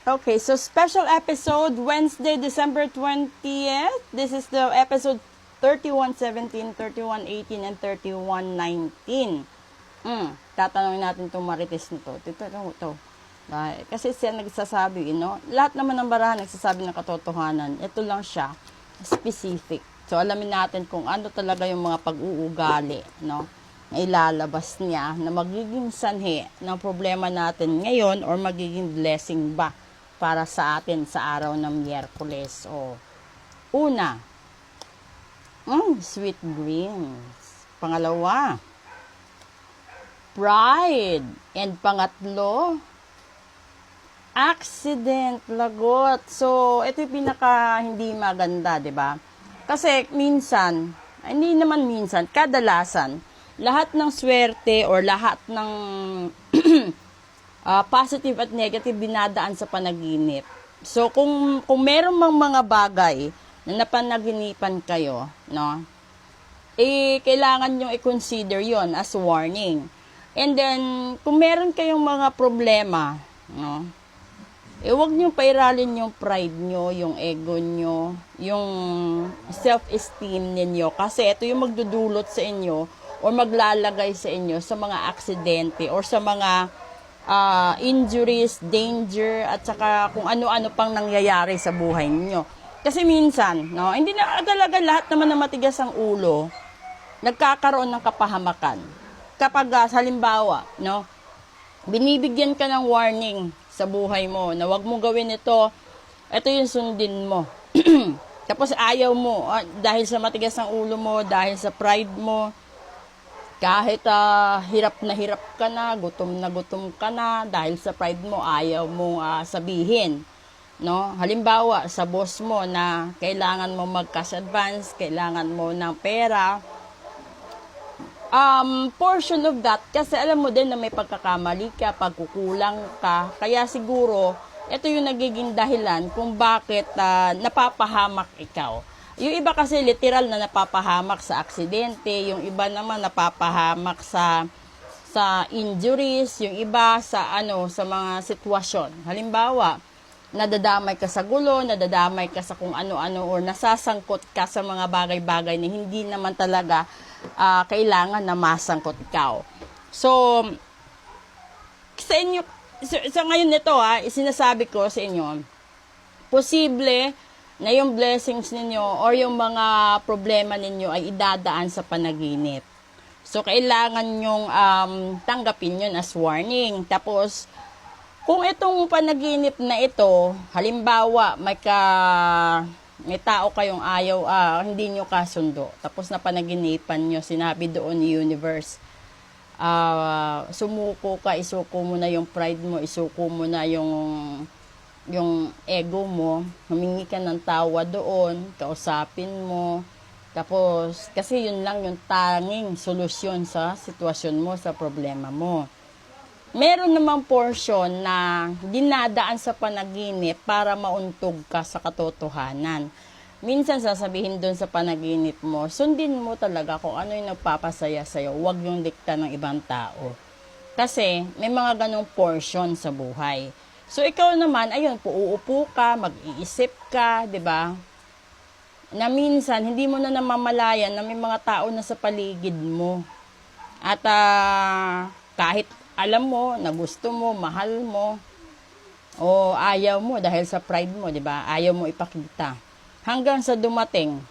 Okay, so special episode Wednesday, December 20th. This is the episode 3117, 3118, and 3119. Tatanungin natin itong marites nito. Ito. Kasi siya nagsasabi, lahat naman ng barahan nagsasabi ng katotohanan. Ito lang siya, specific. So, alamin natin kung ano talaga yung mga pag-uugali, na ilalabas niya na magiging sanhi ng problema natin ngayon or magiging blessing ba para sa atin sa araw ng Miyerkules. Una, sweet greens. Pangalawa, pride. And pangatlo, accident, lagot. So, ito yung pinaka hindi maganda, di ba? Kasi minsan, hindi naman minsan, kadalasan, lahat ng swerte or lahat ng positive at negative binadaan sa panaginip. So, kung meron mang mga bagay na napanaginipan kayo, kailangan nyo i-consider yon as warning. And then, kung meron kayong mga problema, huwag nyo pairalin yung pride nyo, yung ego nyo, yung self-esteem ninyo. Kasi ito yung magdudulot sa inyo or maglalagay sa inyo sa mga aksidente or sa mga injuries, danger, at saka kung ano-ano pang nangyayari sa buhay niyo. Kasi minsan, hindi na talaga lahat naman na matigas ang ulo, nagkakaroon ng kapahamakan. Kapag halimbawa, binibigyan ka ng warning sa buhay mo na wag mo gawin ito yung sundin mo. Tapos ayaw mo, dahil sa matigas ang ulo mo, dahil sa pride mo, kahit hirap ka na gutom ka na, dahil sa pride mo, ayaw mo sabihin. Halimbawa, sa boss mo na kailangan mo mag-cash advance, kailangan mo ng pera, portion of that, kasi alam mo din na may pagkakamali ka, pagkukulang ka, kaya siguro, ito yung nagiging dahilan kung bakit napapahamak ikaw. Yung iba kasi literal na napapahamak sa aksidente, yung iba naman napapahamak sa injuries, yung iba sa sa mga sitwasyon. Halimbawa, nadadamay ka sa gulo, nadadamay ka sa kung ano-ano or nasasangkot ka sa mga bagay-bagay na hindi naman talaga kailangan na masangkot ikaw. So, sa inyo, sa ngayon nito sinasabi ko sa inyo, posible na yung blessings ninyo or yung mga problema ninyo ay idadaan sa panaginip. So, kailangan nyong tanggapin yun as warning. Tapos, kung itong panaginip na ito, halimbawa, may tao kayong ayaw, hindi nyo kasundo. Tapos na panaginipan nyo, sinabi doon ni universe, sumuko ka, isuko mo na yung pride mo, isuko mo na yung ego mo, humingi ka ng tawa doon, kausapin mo, tapos, kasi yun lang yung tanging solusyon sa sitwasyon mo, sa problema mo. Meron namang portion na dinadaan sa panaginip para mauntog ka sa katotohanan. Minsan sasabihin doon sa panaginip mo, sundin mo talaga kung ano yung nagpapasaya sa'yo, huwag yung dikta ng ibang tao. Kasi may mga ganong portion sa buhay. So, ikaw naman, ayun, uupo ka, mag-iisip ka, di ba? Na minsan, hindi mo na namamalayan na may mga tao na sa paligid mo. At kahit alam mo, na gusto mo, mahal mo, o ayaw mo dahil sa pride mo, di ba? Ayaw mo ipakita. Hanggang sa dumating,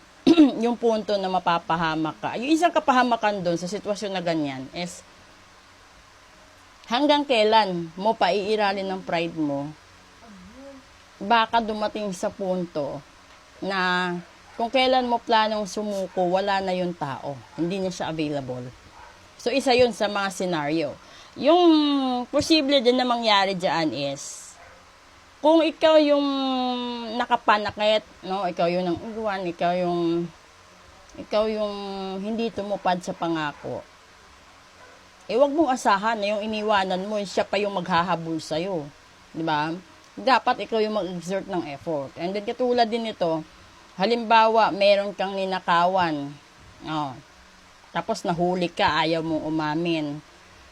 yung punto na mapapahamak ka. Yung isang kapahamakan doon sa sitwasyon na ganyan is, hanggang kailan mo paiiralin ng pride mo, baka dumating sa punto na kung kailan mo planong sumuko, wala na yung tao. Hindi na siya available. So, isa yun sa mga scenario. Yung posible din na mangyari dyan is, kung ikaw yung nakapanakit, ikaw yung nang iwan, ikaw yung hindi tumupad sa pangako, wag mong asahan na yung iniwanan mo, siya pa yung maghahabol sa'yo. Di ba? Dapat ikaw yung mag-exert ng effort. And then, katulad din ito, halimbawa, meron kang ninakawan. Tapos, nahuli ka, ayaw mong umamin.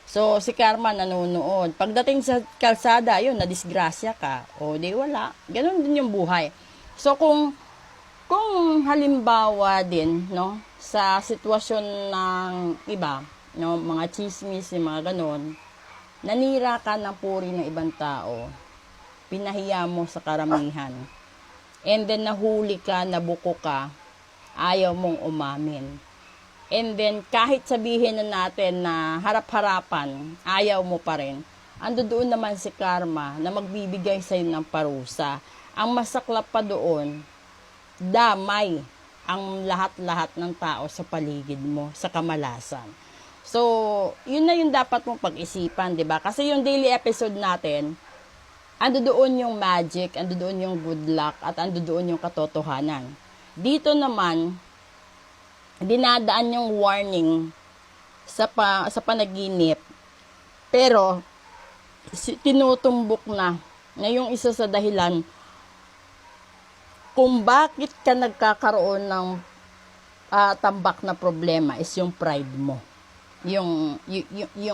So, si karma nanonood. Pagdating sa kalsada, yun, nadisgrasya ka. O, di wala. Ganun din yung buhay. So, kung halimbawa din, no, sa sitwasyon ng iba, no, mga chismis, yung mga ganun, nanira ka ng puri ng ibang tao, pinahiya mo sa karamihan, and then nahuli ka, nabuko ka, ayaw mong umamin. And then, kahit sabihin na natin na harap-harapan, ayaw mo pa rin, ando doon naman si karma na magbibigay sa'yo ng parusa. Ang masaklap pa doon, damay ang lahat-lahat ng tao sa paligid mo, sa kamalasan. So, yun na yung dapat mong pag-isipan, di ba? Kasi yung daily episode natin, ando doon yung magic, ando doon yung good luck, at ando doon yung katotohanan. Dito naman, dinadaan yung warning sa panaginip, pero tinutumbok na yung isa sa dahilan kung bakit ka nagkakaroon ng tambak na problema is yung pride mo, yung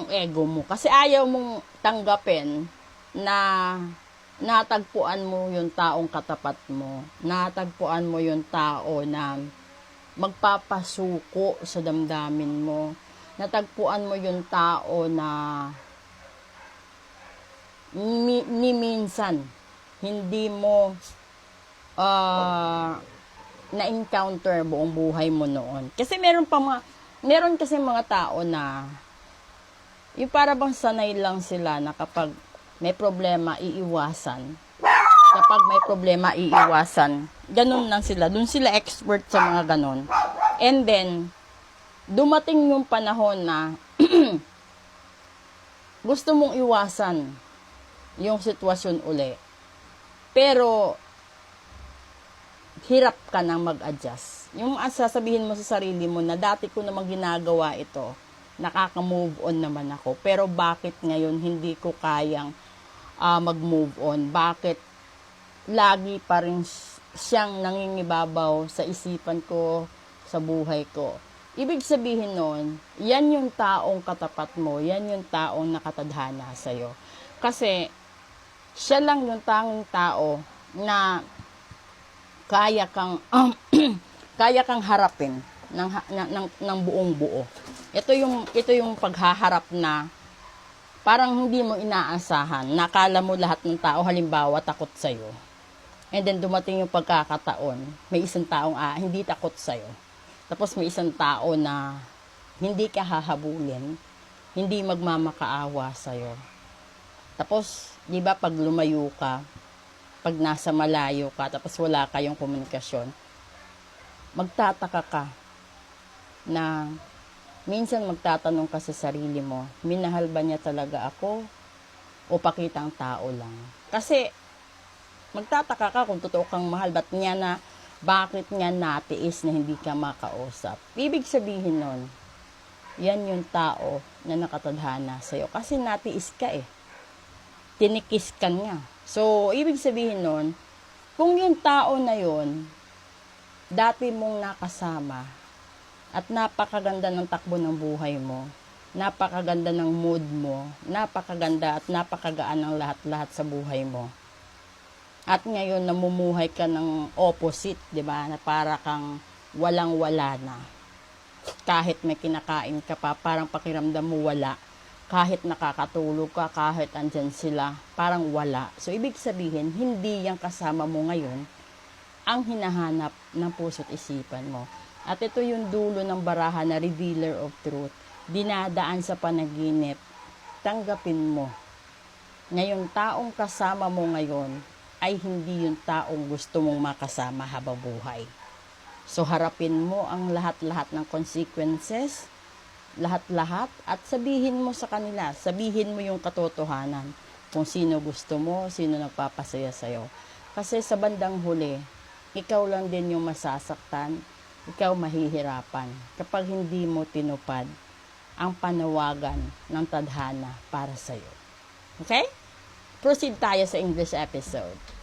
ego mo, kasi ayaw mong tanggapin na natagpuan mo yung taong katapat mo, natagpuan mo yung tao na magpapasuko sa damdamin mo, natagpuan mo yung tao na minsan hindi mo na-encounter buong buhay mo noon. Kasi meron kasi mga tao na yung para bang sanay lang sila na kapag may problema iiwasan. Kapag may problema, iiwasan. Ganun lang sila. Doon sila expert sa mga ganun. And then, dumating yung panahon na gusto mong iwasan yung sitwasyon uli. Pero, hirap ka nang mag-adjust. Yung sasabihin mo sa sarili mo na dati ko namang ginagawa ito, nakaka-move on naman ako. Pero bakit ngayon hindi ko kayang mag-move on? Bakit lagi pa rin siyang nangingibabaw sa isipan ko, sa buhay ko? Ibig sabihin nun, yan yung taong katapat mo, yan yung taong nakatadhana sa'yo. Kasi, siya lang yung tanging tao na kaya kang harapin ng buong buo. Ito yung paghaharap na parang hindi mo inaasahan. Nakala mo lahat ng tao, halimbawa, takot sa'yo. And then dumating yung pagkakataon, may isang taong hindi takot sa'yo. Tapos may isang tao na hindi ka hahabulin, hindi magmamakaawa sa'yo. Tapos, di ba pag lumayo ka, pag nasa malayo ka, tapos wala kayong komunikasyon, magtataka ka na minsan magtatanong ka sa sarili mo, minahal ba niya talaga ako o pakitang tao lang? Kasi magtataka ka kung totoo kang mahal, bakit nga natiis na hindi ka makausap? Ibig sabihin nun, yan yung tao na nakatadhana sa'yo. Kasi natiis ka tinikis ka niya. So, ibig sabihin nun, kung yung tao na yun, dati mong nakasama, at napakaganda ng takbo ng buhay mo, napakaganda ng mood mo, napakaganda at napakagaan ng lahat-lahat sa buhay mo. At ngayon, namumuhay ka ng opposite, di ba? Na para kang walang-wala na. Kahit may kinakain ka pa, parang pakiramdam mo wala. Kahit nakakatulog ka, kahit andyan sila, parang wala. So, ibig sabihin, hindi yung kasama mo ngayon ang hinahanap ng puso't isipan mo. At ito yung dulo ng baraha na revealer of truth. Dinadaan sa panaginip, tanggapin mo. Ngayong taong kasama mo ngayon, ay hindi yung taong gusto mong makasama habang buhay. So, harapin mo ang lahat-lahat ng consequences, lahat-lahat, at sabihin mo sa kanila, sabihin mo yung katotohanan, kung sino gusto mo, sino nagpapasaya sa'yo. Kasi sa bandang huli, ikaw lang din yung masasaktan, ikaw mahihirapan kapag hindi mo tinupad ang panawagan ng tadhana para sa'yo. Okay? Proceed tayo sa English episode.